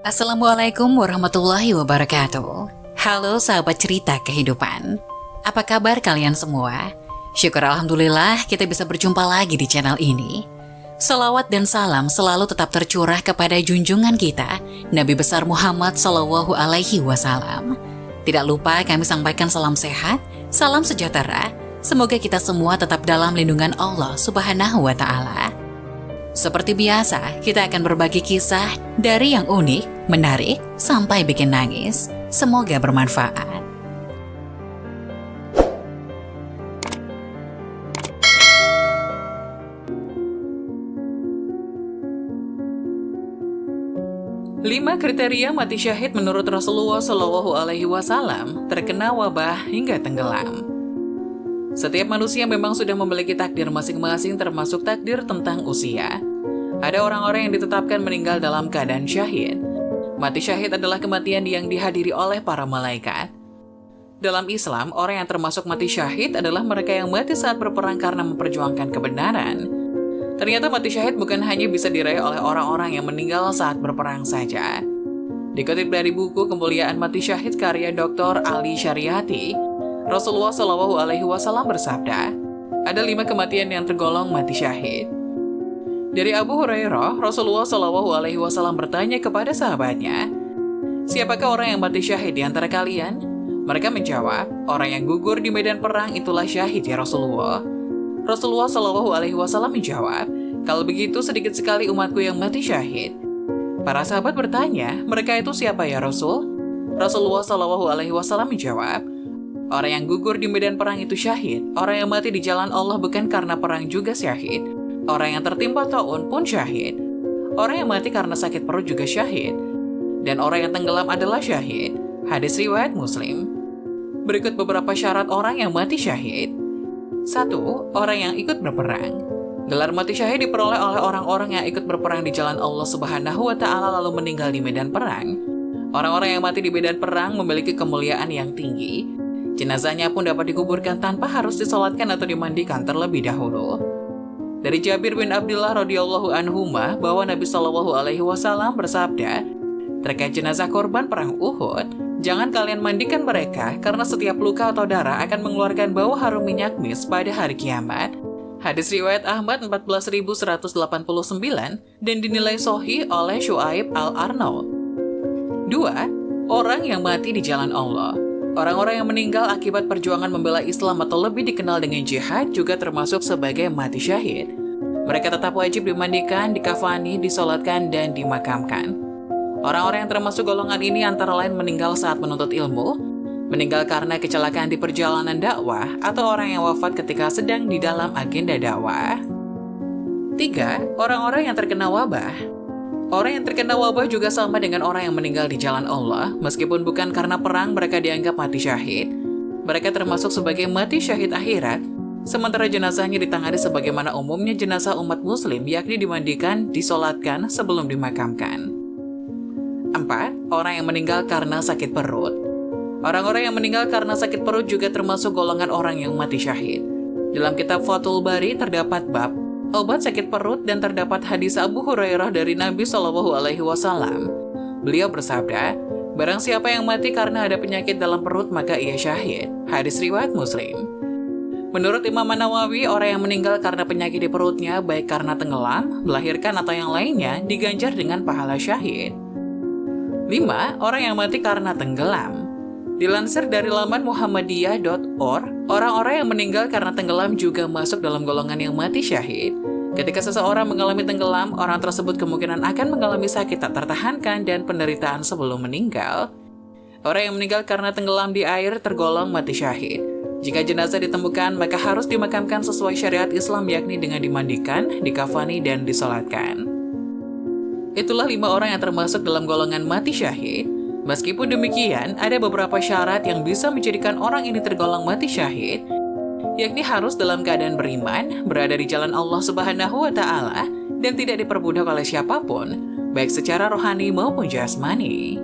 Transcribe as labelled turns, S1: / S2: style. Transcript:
S1: Assalamualaikum warahmatullahi wabarakatuh. Halo sahabat cerita kehidupan. Apa kabar kalian semua? Syukur alhamdulillah kita bisa berjumpa lagi di channel ini. Salawat dan salam selalu tetap tercurah kepada junjungan kita, Nabi besar Muhammad SAW. Tidak lupa kami sampaikan salam sehat, salam sejahtera. Semoga kita semua tetap dalam lindungan Allah Subhanahu wa Ta'ala. Seperti biasa, kita akan berbagi kisah dari yang unik, menarik, sampai bikin nangis. Semoga bermanfaat. Lima kriteria mati syahid menurut Rasulullah SAW terkena wabah hingga tenggelam. Setiap manusia memang sudah memiliki takdir masing-masing termasuk takdir tentang usia. Ada orang-orang yang ditetapkan meninggal dalam keadaan syahid. Mati syahid adalah kematian yang dihadiri oleh para malaikat. Dalam Islam, orang yang termasuk mati syahid adalah mereka yang mati saat berperang karena memperjuangkan kebenaran. Ternyata mati syahid bukan hanya bisa diraih oleh orang-orang yang meninggal saat berperang saja. Dikutip dari buku Kemuliaan Mati Syahid karya Dr. Ali Syariati, Rasulullah SAW bersabda, ada 5 kematian yang tergolong mati syahid. Dari Abu Hurairah, Rasulullah SAW bertanya kepada sahabatnya, siapakah orang yang mati syahid di antara kalian? Mereka menjawab, orang yang gugur di medan perang itulah syahid ya Rasulullah. Rasulullah SAW menjawab, kalau begitu sedikit sekali umatku yang mati syahid. Para sahabat bertanya, mereka itu siapa ya Rasul? Rasulullah SAW menjawab, orang yang gugur di medan perang itu syahid. Orang yang mati di jalan Allah bukan karena perang juga syahid. Orang yang tertimpa taun pun syahid. Orang yang mati karena sakit perut juga syahid. Dan orang yang tenggelam adalah syahid. Hadis riwayat Muslim. Berikut beberapa syarat orang yang mati syahid. 1. Orang yang ikut berperang. Gelar mati syahid diperoleh oleh orang-orang yang ikut berperang di jalan Allah Subhanahu wa Ta'ala lalu meninggal di medan perang. Orang-orang yang mati di medan perang memiliki kemuliaan yang tinggi. Jenazahnya pun dapat dikuburkan tanpa harus disolatkan atau dimandikan terlebih dahulu. Dari Jabir bin Abdullah radhiyallahu anhuma bahwa Nabi SAW bersabda, terkait jenazah korban perang Uhud, jangan kalian mandikan mereka karena setiap luka atau darah akan mengeluarkan bau harum minyak mis pada hari kiamat. Hadis riwayat Ahmad 14.189 dan dinilai sahih oleh Syuaib Al-Arnaud. 2. Orang yang mati di jalan Allah. Orang-orang yang meninggal akibat perjuangan membela Islam atau lebih dikenal dengan jihad juga termasuk sebagai mati syahid. Mereka tetap wajib dimandikan, dikafani, disolatkan, dan dimakamkan. Orang-orang yang termasuk golongan ini antara lain meninggal saat menuntut ilmu, meninggal karena kecelakaan di perjalanan dakwah, atau orang yang wafat ketika sedang di dalam agenda dakwah. 3. Orang-orang yang terkena wabah. Orang yang terkena wabah juga sama dengan orang yang meninggal di jalan Allah. Meskipun bukan karena perang, mereka dianggap mati syahid. Mereka termasuk sebagai mati syahid akhirat, sementara jenazahnya ditangani sebagaimana umumnya jenazah umat muslim, yakni dimandikan, disolatkan sebelum dimakamkan. 4. Orang yang meninggal karena sakit perut. Orang-orang yang meninggal karena sakit perut juga termasuk golongan orang yang mati syahid. Dalam kitab Fathul Bari terdapat bab obat sakit perut dan terdapat hadis Abu Hurairah dari Nabi SAW. Beliau bersabda, barang siapa yang mati karena ada penyakit dalam perut maka ia syahid. Hadis riwayat Muslim. Menurut Imam Nawawi, orang yang meninggal karena penyakit di perutnya baik karena tenggelam, melahirkan atau yang lainnya diganjar dengan pahala syahid. 5. Orang yang mati karena tenggelam. Dilansir dari laman muhammadiyah.org, orang-orang yang meninggal karena tenggelam juga masuk dalam golongan yang mati syahid. Ketika seseorang mengalami tenggelam, orang tersebut kemungkinan akan mengalami sakit tak tertahankan dan penderitaan sebelum meninggal. Orang yang meninggal karena tenggelam di air tergolong mati syahid. Jika jenazah ditemukan, maka harus dimakamkan sesuai syariat Islam, yakni dengan dimandikan, dikafani, dan disolatkan. Itulah 5 orang yang termasuk dalam golongan mati syahid. Meskipun demikian, ada beberapa syarat yang bisa menjadikan orang ini tergolong mati syahid, yakni harus dalam keadaan beriman, berada di jalan Allah Subhanahu wa Ta'ala, dan tidak diperbudak oleh siapapun, baik secara rohani maupun jasmani.